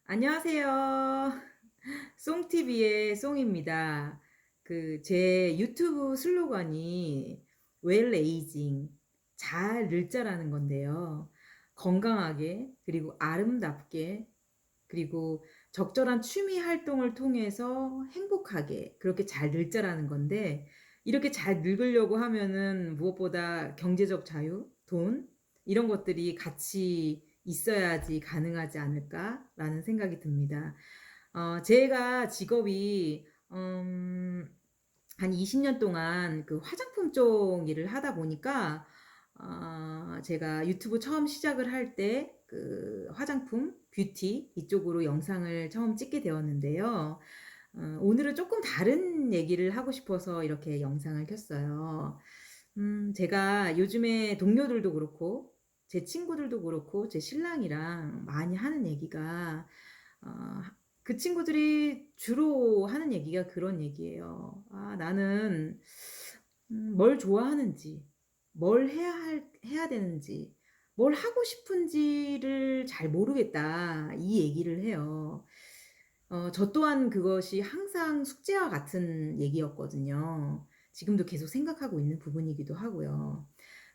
안녕하세요. 송TV의 송입니다. 제 유튜브 슬로건이 Well Aging, 잘 늙자라는 건데요. 건강하게, 그리고 아름답게, 그리고 적절한 취미 활동을 통해서 행복하게 그렇게 잘 늙자라는 건데, 이렇게 잘 늙으려고 하면은 무엇보다 경제적 자유, 돈 이런 것들이 같이 있어야지 가능하지 않을까라는 생각이 듭니다. 제가 직업이 한 20년 동안 화장품 쪽 일을 하다 보니까 제가 유튜브 처음 시작을 할 때 화장품, 뷰티 이쪽으로 영상을 처음 찍게 되었는데요. 오늘은 조금 다른 얘기를 하고 싶어서 이렇게 영상을 켰어요. 제가 요즘에 동료들도 그렇고 제 친구들도 그렇고 제 신랑이랑 많이 하는 얘기가 어 그 친구들이 주로 하는 얘기가 그런 얘기예요. 나는 뭘 좋아하는지, 뭘 해야 되는지, 뭘 하고 싶은지를 잘 모르겠다." 이 얘기를 해요. 저 또한 그것이 항상 숙제와 같은 얘기였거든요. 지금도 계속 생각하고 있는 부분이기도 하고요.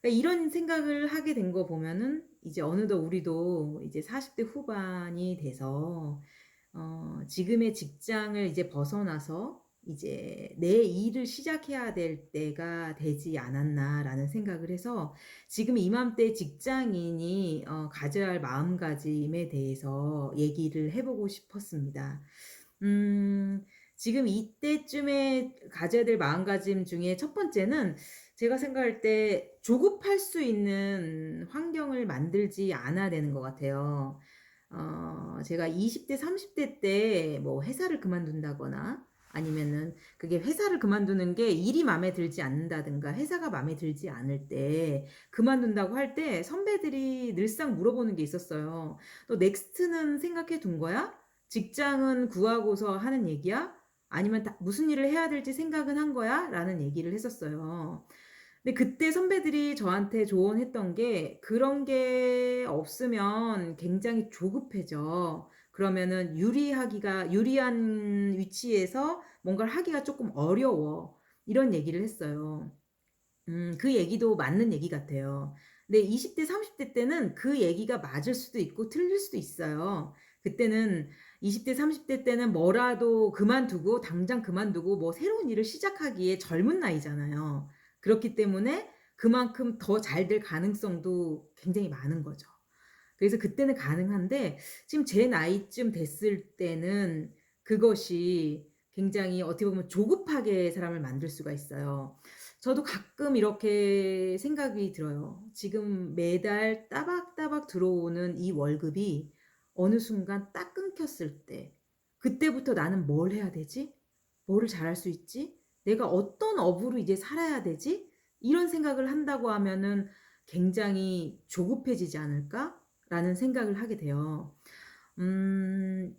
그러니까 이런 생각을 하게 된 거 보면은 이제 어느덧 우리도 이제 40대 후반이 돼서 지금의 직장을 이제 벗어나서 이제 '내 일을 시작해야 될 때가 되지 않았나.'라는 생각을 해서 지금 이맘때 직장인이 가져야 할 마음가짐에 대해서 얘기를 해 보고 싶었습니다. 음 지금 이때쯤에 가져야 될 마음가짐 중에 첫 번째는 제가 생각할 때 조급할 수 있는 환경을 만들지 않아야 되는 것 같아요. 제가 20대 30대 때 뭐 회사를 그만둔다거나 아니면은 그게 회사를 그만두는 게 일이 마음에 들지 않는다든가 회사가 마음에 들지 않을 때 그만둔다고 할 때 선배들이 늘상 물어보는 게 있었어요. "너 넥스트는 생각해 둔 거야? 직장은 구하고서 하는 얘기야? 아니면 다 무슨 일을 해야 될지 생각은 한 거야?" 라는 얘기를 했었어요. 근데 그때 선배들이 저한테 조언했던 게 "그런 게 없으면 굉장히 조급해져. 그러면은 유리한 위치에서 뭔가를 하기가 쪼끔 어려워." 이런 얘기를 했어요. 그 얘기도 맞는 얘기 같아요. 근데 20대 30대 때는 그 얘기가 맞을 수도 있고 틀릴 수도 있어요. 그때는 20대 30대 때는 뭐라도 그만두고 당장 그만두고 뭐 새로운 일을 시작하기에 젊은 나이잖아요. 그렇기 때문에 그만큼 더 잘 될 가능성도 굉장히 많은 거죠. 그래서 그때는 가능한데 지금 제 나이쯤 됐을 때는 그것이 굉장히 어떻게 보면 조급하게 사람을 만들 수가 있어요. 저도 가끔 이렇게 생각이 들어요. 지금 매달 따박따박 들어오는 이 월급이 어느 순간 딱 끊겼을 때 그때부터 '나는 뭘 해야 되지? 뭐를 잘할 수 있지? 내가 어떤 업으로 이제 살아야 되지?' 이런 생각을 한다고 하면은 '굉장히 조급해지지 않을까?'라는 생각을 하게 돼요. 음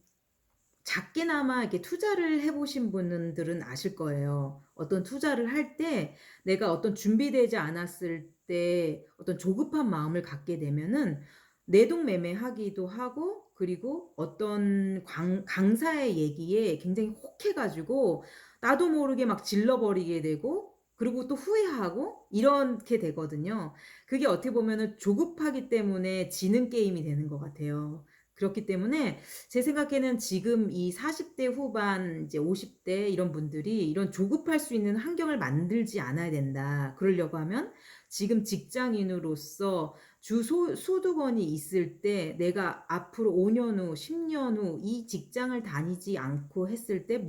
작게나마 이렇게 투자를 해 보신 분들은 아실 거예요. 어떤 투자를 할 때 내가 어떤 준비되지 않았을 때 어떤 조급한 마음을 갖게 되면은 내동매매하기도 하고 그리고 어떤 강사의 얘기에 굉장히 혹해 가지고 나도 모르게 막 질러 버리게 되고 그리고 또 후회하고 이렇게 되거든요. 그게 어떻게 보면은 조급하기 때문에 지는 게임이 되는 것 같아요. 그렇기 때문에 제 생각에는 지금 이 40대 후반 이제 50대 이런 분들이 이런 조급할 수 있는 환경을 만들지 않아야 된다. 그러려고 하면 지금 직장인으로서 주 소득원이 있을 때 내가 앞으로 5년 후, 10년 후 이 직장을 다니지 않고 했을 때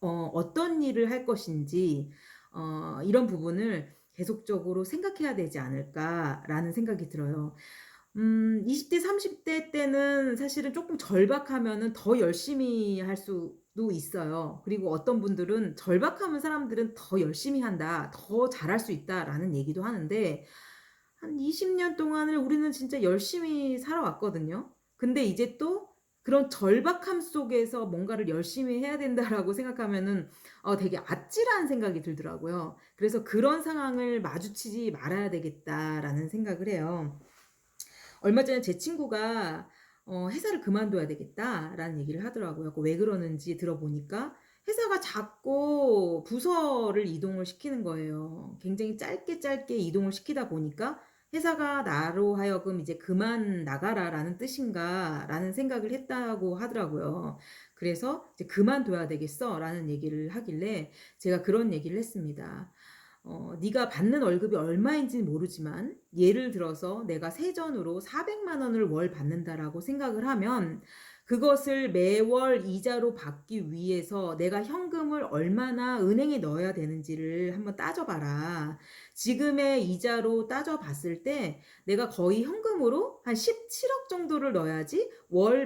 어떤 일을 할 것인지 이런 부분을 계속적으로 생각해야 되지 않을까라는 생각이 들어요. 20대 30대 때는 사실은 쪼끔 절박하면은 더 열심히 할 수도 있어요. 그리고 어떤 분들은 "절박하면 사람들은 더 열심히 한다. 더 잘할 수 있다."라는 얘기도 하는데 한 20년 동안을 우리는 진짜 열심히 살아왔거든요. 근데 이제 또 그런 절박함 속에서 '뭔가를 열심히 해야 된다.'라고 생각하면은 되게 아찔한 생각이 들더라고요. 그래서 '그런 상황을 마주치지 말아야 되겠다.'라는 생각을 해요. 얼마 전에 제 친구가 "회사를 그만둬야 되겠다."라는 얘기를 하더라고요. 왜 그러는지 들어보니까 회사가 자꾸 부서를 이동을 시키는 거예요. 굉장히 짧게 짧게 이동을 시키다 보니까 '회사가 나로 하여금 이제 그만 나가라.'라는 뜻인가.'라는 생각을 했다고 하더라고요. 그래서 이제 "그만둬야 되겠어."라는 얘기를 하길래 제가 그런 얘기를 했습니다. "네가 받는 월급이 얼마인지는 모르지만 예를 들어서 내가 세전으로 400만 원을 월 받는다라고 생각을 하면 그것을 매월 이자로 받기 위해서 내가 현금을 얼마나 은행에 넣어야 되는지를 한번 따져 봐라. 지금의 이자로 따져 봤을 때 내가 거의 현금으로 한 17억 정도를 넣어야지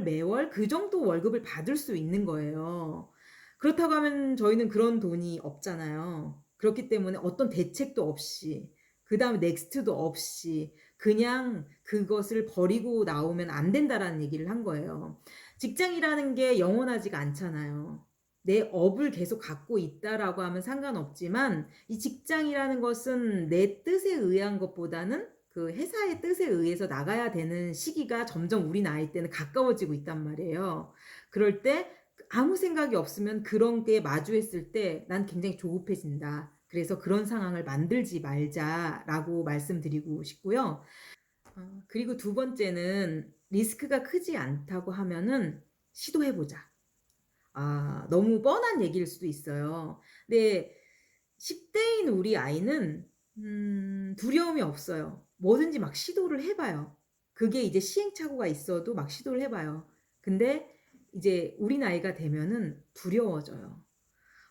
매월 그 정도 월급을 받을 수 있는 거예요. 그렇다고 하면 저희는 그런 돈이 없잖아요. 그렇기 때문에 어떤 대책도 없이 그다음에 넥스트도 없이 그냥 그것을 버리고 나오면 안 된다라는 얘기를 한 거예요. 직장이라는 게 영원하지가 않잖아요. 내 업을 계속 갖고 있다라고 하면 상관없지만 이 직장이라는 것은 내 뜻에 의한 것보다는 그 회사의 뜻에 의해서 나가야 되는 시기가 점점 우리 나이 때는 가까워지고 있단 말이에요. 그럴 때 아무 생각이 없으면 그런 게 마주했을 때 '난 굉장히 조급해진다. 그래서 그런 상황을 만들지 말자.'라고 말씀드리고 싶고요. 그리고 두 번째는 리스크가 크지 않다고 하면은 시도해 보자. 너무 뻔한 얘기일 수도 있어요. 근데 10 대인 우리 아이는 두려움이 없어요. 뭐든지 막 시도를 해 봐요. 그게 이제 시행착오가 있어도 막 시도를 해 봐요. 근데 이제 우리 나이가 되면은 두려워져요.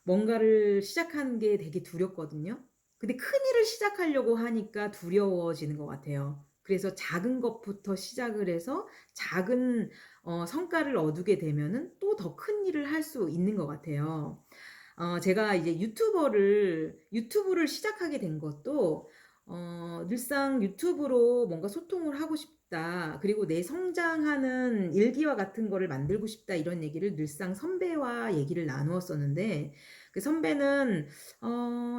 뭔가를 시작하는 게 되게 두렵거든요. 근데 큰일을 시작하려고 하니까 두려워지는 것 같아요. 그래서 작은 것부터 시작을 해서 작은 성과를 얻게 되면은 또 더 큰 일을 할 수 있는 것 같아요. 제가 이제 유튜브를 시작하게 된 것도 늘상 '유튜브로 뭔가 소통을 하고 싶다. 그리고 내 성장하는 일기와 같은 거를 만들고 싶다.' 이런 얘기를 늘상 선배와 얘기를 나누었었는데 그 선배는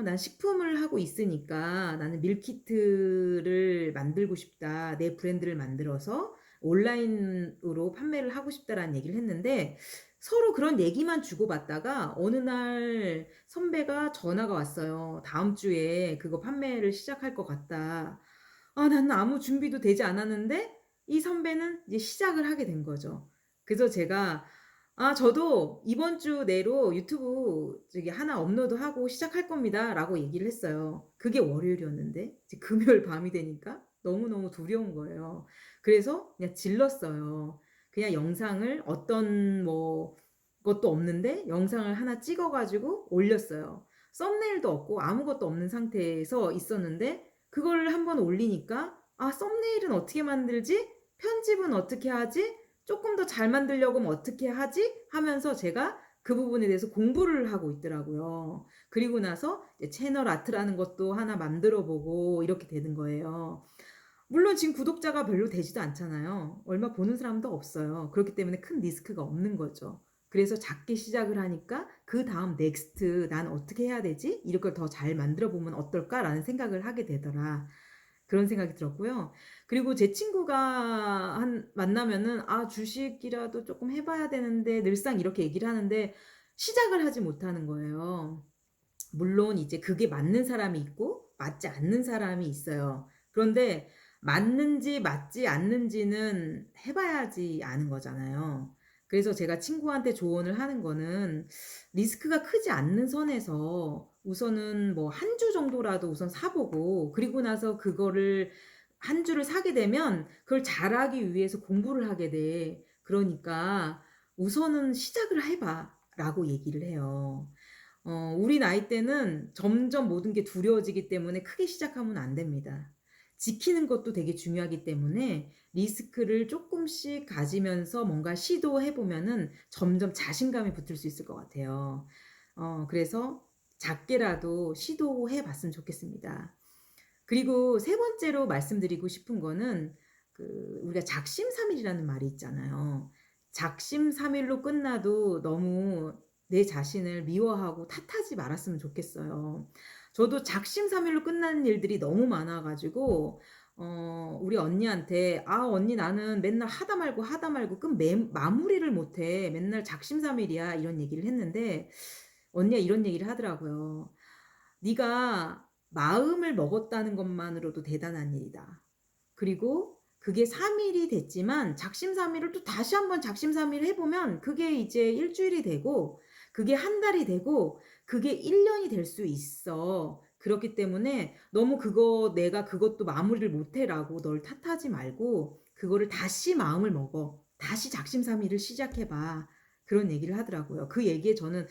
"난 식품을 하고 있으니까 나는 밀키트를 만들고 싶다. 내 브랜드를 만들어서 온라인으로 판매를 하고 싶다."라는 얘기를 했는데 서로 그런 얘기만 주고받다가 어느 날 선배가 전화가 왔어요. "다음 주에 그거 판매를 시작할 것 같다." 나는 아무 준비도 되지 않았는데 이 선배는 이제 시작을 하게 된 거죠. 그래서 제가 저도 이번 주 내로 유튜브 저기 하나 업로드하고 시작할 겁니다."라고 얘기를 했어요. 그게 월요일이었는데 이제 금요일 밤이 되니까 너무너무 두려운 거예요. 그래서 그냥 질렀어요. 그냥 영상을 어떤 것도 없는데 영상을 하나 찍어 가지고 올렸어요. 썸네일도 없고 아무것도 없는 상태에서 있었는데 그거를 한번 올리니까 '아 썸네일은 어떻게 만들지? 편집은 어떻게 하지? 쪼끔 더 잘 만들려고 하면 어떻게 하지?' 하면서 제가 그 부분에 대해서 공부를 하고 있더라고요. 그리고 나서 이제 채널 아트라는 것도 하나 만들어 보고 이렇게 되는 거예요. 물론 지금 구독자가 별로 되지도 않잖아요. 얼마 보는 사람도 없어요. 그렇기 때문에 큰 리스크가 없는 거죠. 그래서 작게 시작을 하니까 그다음 넥스트 '난 어떻게 해야 되지? 이걸 더 잘 만들어 보면 어떨까?'라는 생각을 하게 되더라. 그런 생각이 들었고요. 그리고 제 친구가 만나면은 주식이라도 쪼끔 해 봐야 되는데 늘상 이렇게 얘기를 하는데 시작을 하지 못하는 거예요. 물론 이제 그게 맞는 사람이 있고 맞지 않는 사람이 있어요. 그런데 맞는지 맞지 않는지는 해 봐야지 아는 거잖아요. 그래서 제가 친구한테 조언을 하는 거는 리스크가 크지 않는 선에서 우선은 뭐 한 주 정도라도 우선 사 보고 그리고 나서 그거를 한 주를 사게 되면 그걸 잘하기 위해서 공부를 하게 돼. 그러니까 "우선은 시작을 해 봐."라고 얘기를 해요. 우리 나이 때는 점점 모든 게 두려워지기 때문에 크게 시작하면 안 됩니다. 지키는 것도 되게 중요하기 때문에 리스크를 쪼끔씩 가지면서 뭔가 시도해 보면은 점점 자신감이 붙을 수 있을 것 같아요. 그래서 작게라도 시도해 봤으면 좋겠습니다. 그리고 세 번째로 말씀드리고 싶은 거는 우리가 작심삼일이라는 말이 있잖아요. 작심삼일로 끝나도 너무 내 자신을 미워하고 탓하지 말았으면 좋겠어요. 저도 작심삼일로 끝나는 일들이 너무 많아 가지고 우리 언니한테 "아 언니 나는 맨날 하다 말고 끝 매 마무리를 못 해. 맨날 작심삼일이야." 이런 얘기를 했는데 언니가 이런 얘기를 하더라고요. "네가 마음을 먹었다는 것만으로도 대단한 일이다. 그리고 그게 3 일이 됐지만 작심삼일을 또 다시 한번 작심삼일을 해 보면 그게 이제 일 주일이 되고 그게 한 달이 되고 그게 1 년이 될 수 있어. 그렇기 때문에 너무 그거 내가 그것도 마무리를 못 해라고 널 탓하지 말고 그거를 다시 마음을 먹어. 다시 작심삼일을 시작해 봐." 그런 얘기를 하더라고요. 그 얘기에 저는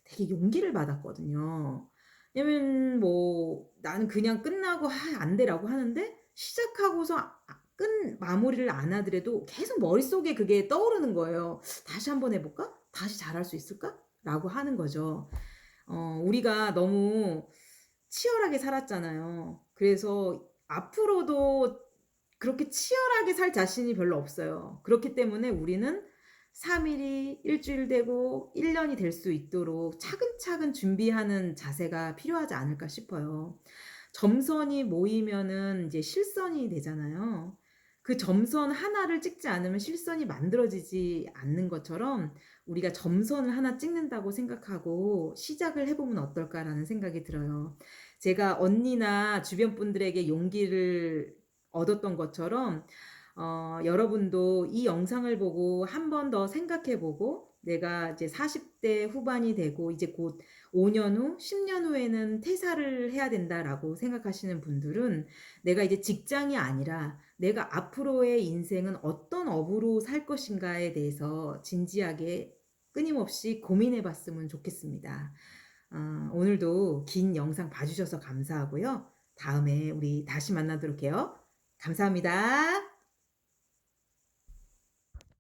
되게 용기를 받았거든요. 왜냐면 뭐 나는 그냥 끝나고 "아 안 돼."라고 하는데 시작하고서 끝 마무리를 안 하더라도 계속 머릿속에 그게 떠오르는 거예요. '다시 한번 해 볼까? 다시 잘할 수 있을까?'라고 하는 거죠. 우리가 너무 치열하게 살았잖아요. 그래서 앞으로도 그렇게 치열하게 살 자신이 별로 없어요. 그렇기 때문에 우리는 3 일이 일 주일 되고 1 년이 될 수 있도록 차근차근 준비하는 자세가 필요하지 않을까 싶어요. 점선이 모이면은 이제 실선이 되잖아요. 그 점선 하나를 찍지 않으면 실선이 만들어지지 않는 것처럼 우리가 점선을 하나 찍는다고 생각하고 '시작을 해 보면 어떨까.'라는 생각이 들어요. 제가 언니나 주변 분들에게 용기를 얻었던 것처럼 여러분도 이 영상을 보고 한 번 더 생각해 보고 내가 이제 40대 후반이 되고 이제 곧 5년 후, 10년 후에는 '퇴사를 해야 된다.'라고 생각하시는 분들은 내가 이제 직장이 아니라 '내가 앞으로의 인생은 어떤 업으로 살 것인가.'에 대해서 진지하게 끊임없이 고민해 봤으면 좋겠습니다. 오늘도 긴 영상 봐 주셔서 감사하고요. 다음에 우리 다시 만나도록 해요. 감사합니다.